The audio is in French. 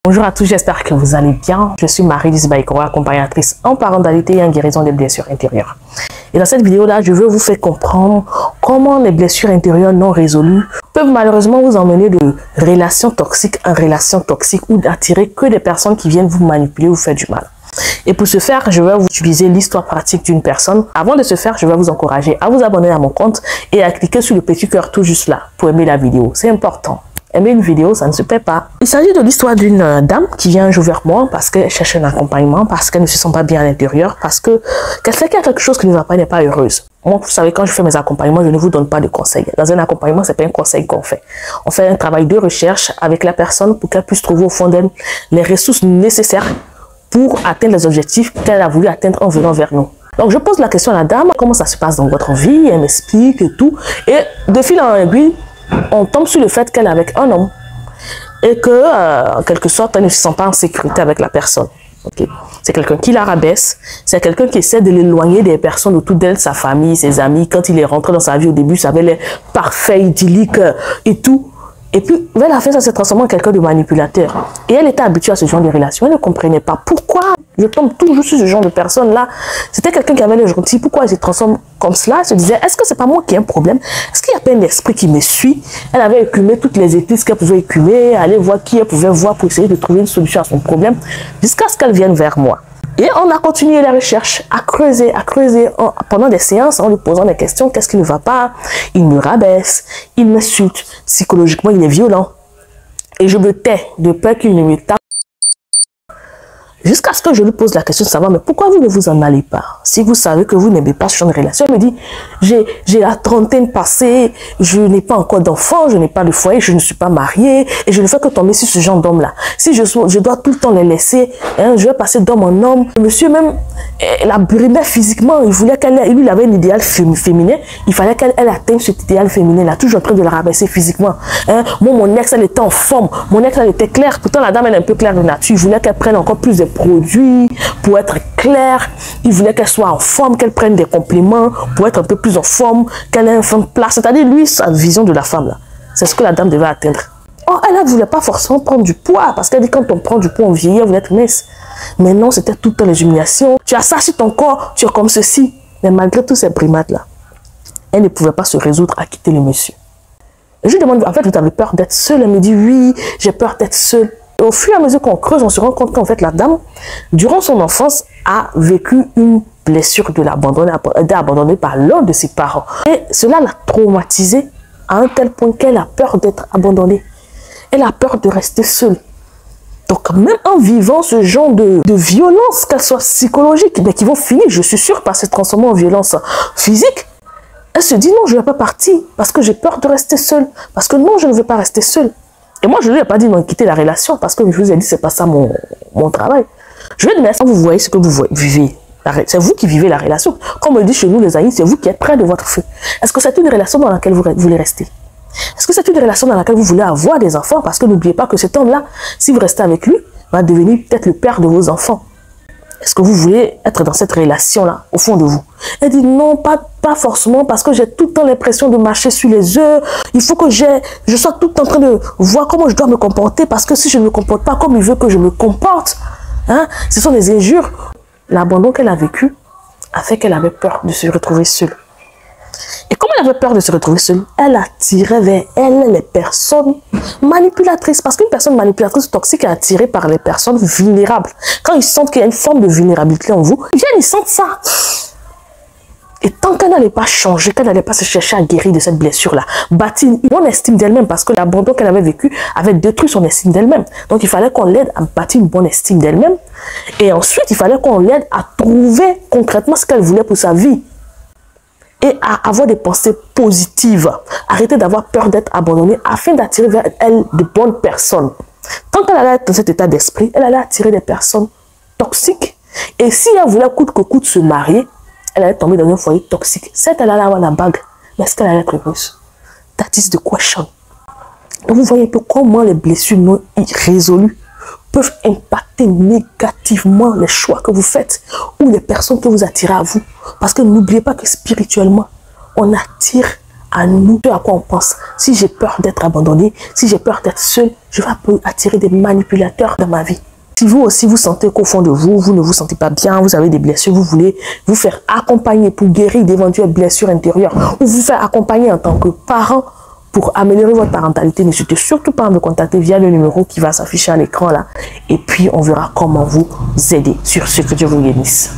Bonjour à tous, j'espère que vous allez bien. Je suis Marie-Lise Baïkora, accompagnatrice en parentalité et en guérison des blessures intérieures. Et dans cette vidéo-là, je veux vous faire comprendre comment les blessures intérieures non résolues peuvent malheureusement vous emmener de relations toxiques en relations toxiques ou d'attirer que des personnes qui viennent vous manipuler ou vous faire du mal. Et pour ce faire, je vais vous utiliser l'histoire pratique d'une personne. Avant de ce faire, je vais vous encourager à vous abonner à mon compte et à cliquer sur le petit cœur tout juste là pour aimer la vidéo. C'est important. Aimer une vidéo, ça ne se paie pas. Il s'agit de l'histoire d'une dame qui vient un jour vers moi parce qu'elle cherche un accompagnement, parce qu'elle ne se sent pas bien à l'intérieur, parce qu'elle sait qu'il y a quelque chose qui ne va pas, elle n'est pas heureuse. Moi, vous savez, quand je fais mes accompagnements, je ne vous donne pas de conseils. Dans un accompagnement, c'est pas un conseil qu'on fait. On fait un travail de recherche avec la personne pour qu'elle puisse trouver au fond d'elle les ressources nécessaires pour atteindre les objectifs qu'elle a voulu atteindre en venant vers nous. Donc, je pose la question à la dame, comment ça se passe dans votre vie? Elle m'explique et tout. Et de fil en aiguille, on tombe sur le fait qu'elle est avec un homme et que, en quelque sorte, elle ne se sent pas en sécurité avec la personne. Okay. C'est quelqu'un qui la rabaisse, c'est quelqu'un qui essaie de l'éloigner des personnes autour d'elle, sa famille, ses amis. Quand il est rentré dans sa vie au début, ça avait l'air parfait, idyllique et tout. Et puis, vers la fin, ça s'est transformé en quelqu'un de manipulateur. Et elle était habituée à ce genre de relation. Elle ne comprenait pas pourquoi je tombe toujours sur ce genre de personne-là. C'était quelqu'un qui avait l'air gentil. Pourquoi elle se transforme comme cela? Elle se disait, est-ce que c'est pas moi qui ai un problème? Est-ce qu'il n'y a pas un esprit qui me suit? Elle avait écumé toutes les églises qu'elle pouvait écumer, aller voir qui elle pouvait voir pour essayer de trouver une solution à son problème, jusqu'à ce qu'elle vienne vers moi. Et on a continué les recherches, à creuser, pendant des séances, en lui posant des questions. Qu'est-ce qui ne va pas? Il me rabaisse, il m'insulte, psychologiquement il est violent. Et je me tais de peur qu'il ne me tape. Jusqu'à ce que je lui pose la question de savoir, mais pourquoi vous ne vous en allez pas? Si vous savez que vous n'aimez pas ce genre de relation, elle me dit, j'ai la trentaine passée, je n'ai pas encore d'enfant, je n'ai pas de foyer, je ne suis pas mariée, et je ne fais que tomber sur ce genre d'homme-là. Si je dois tout le temps les laisser, hein, je vais passer d'homme en homme. Monsieur même la brimait physiquement, il voulait lui, il avait un idéal féminin, il fallait qu'elle atteigne cet idéal féminin-là, toujours en train de la rabaisser physiquement. Hein. Moi, mon ex, elle était en forme, mon ex, elle était claire, pourtant la dame, elle est un peu claire de nature, il voulait qu'elle prenne encore plus de produits pour être claire, il voulait qu'elle soit en forme, qu'elle prenne des compléments pour être un peu plus en forme, qu'elle ait un fond de place, c'est-à-dire lui, sa vision de la femme là, c'est ce que la dame devait atteindre. Oh, elle ne voulait pas forcément prendre du poids, parce qu'elle dit quand on prend du poids, on vieillit, on veut être mince. Mais non, c'était tout le temps les humiliations. Tu as ça sur ton corps, tu es comme ceci. Mais malgré tous ces primates là, elle ne pouvait pas se résoudre à quitter le monsieur. Et je lui demande, en fait, vous avez peur d'être seule? Elle me dit, oui, j'ai peur d'être seule. Et au fur et à mesure qu'on creuse, on se rend compte qu'en fait, la dame, durant son enfance, a vécu une blessure de l'abandon, a été abandonnée par l'un de ses parents. Et cela l'a traumatisée à un tel point qu'elle a peur d'être abandonnée. Elle a peur de rester seule. Donc, même en vivant ce genre de violence, qu'elle soit psychologique, mais qui vont finir, je suis sûre, par se transformer en violence physique, elle se dit non, je ne vais pas partir parce que j'ai peur de rester seule. Parce que non, je ne veux pas rester seule. Et moi, je ne lui ai pas dit de quitter la relation parce que je vous ai dit, c'est pas ça mon travail. Je lui ai dit, mais vous voyez ce que vous vivez. C'est vous qui vivez la relation. Comme on dit chez nous, les amis, c'est vous qui êtes près de votre feu. Est-ce que c'est une relation dans laquelle vous voulez rester? Est-ce que c'est une relation dans laquelle vous voulez avoir des enfants? Parce que n'oubliez pas que cet homme-là, si vous restez avec lui, va devenir peut-être le père de vos enfants. Est-ce que vous voulez être dans cette relation-là, au fond de vous? Elle dit non, pas forcément, parce que j'ai tout le temps l'impression de marcher sur les œufs. Il faut que je sois tout le temps en train de voir comment je dois me comporter, parce que si je ne me comporte pas comme il veut que je me comporte, hein, ce sont des injures. L'abandon qu'elle a vécu a fait qu'elle avait peur de se retrouver seule. Et comme elle avait peur de se retrouver seule, elle attirait vers elle les personnes manipulatrices. Parce qu'une personne manipulatrice toxique est attirée par les personnes vulnérables. Quand ils sentent qu'il y a une forme de vulnérabilité en vous, ils viennent, ils sentent ça. Et tant qu'elle n'allait pas changer, qu'elle n'allait pas se chercher à guérir de cette blessure-là, bâtir une bonne estime d'elle-même, parce que l'abandon qu'elle avait vécu avait détruit son estime d'elle-même. Donc il fallait qu'on l'aide à bâtir une bonne estime d'elle-même. Et ensuite, il fallait qu'on l'aide à trouver concrètement ce qu'elle voulait pour sa vie. Et à avoir des pensées positives. Arrêter d'avoir peur d'être abandonnée afin d'attirer vers elle de bonnes personnes. Tant qu'elle allait être dans cet état d'esprit, elle allait attirer des personnes toxiques. Et si elle voulait coûte que coûte se marier, elle allait tomber dans un foyer toxique. Certes, elle allait avoir la bague, mais est-ce qu'elle allait être heureuse? That is the question. Donc vous voyez un peu comment les blessures non résolues peuvent impacter négativement les choix que vous faites ou les personnes que vous attirez à vous. Parce que n'oubliez pas que spirituellement, on attire à nous, ce à quoi on pense. Si j'ai peur d'être abandonné, si j'ai peur d'être seul, je vais attirer des manipulateurs dans ma vie. Si vous aussi vous sentez qu'au fond de vous, vous ne vous sentez pas bien, vous avez des blessures, vous voulez vous faire accompagner pour guérir d'éventuelles blessures intérieures ou vous faire accompagner en tant que parent pour améliorer votre parentalité, n'hésitez surtout pas à me contacter via le numéro qui va s'afficher à l'écran là. Et puis on verra comment vous aider. Sur ce, que Dieu vous bénisse.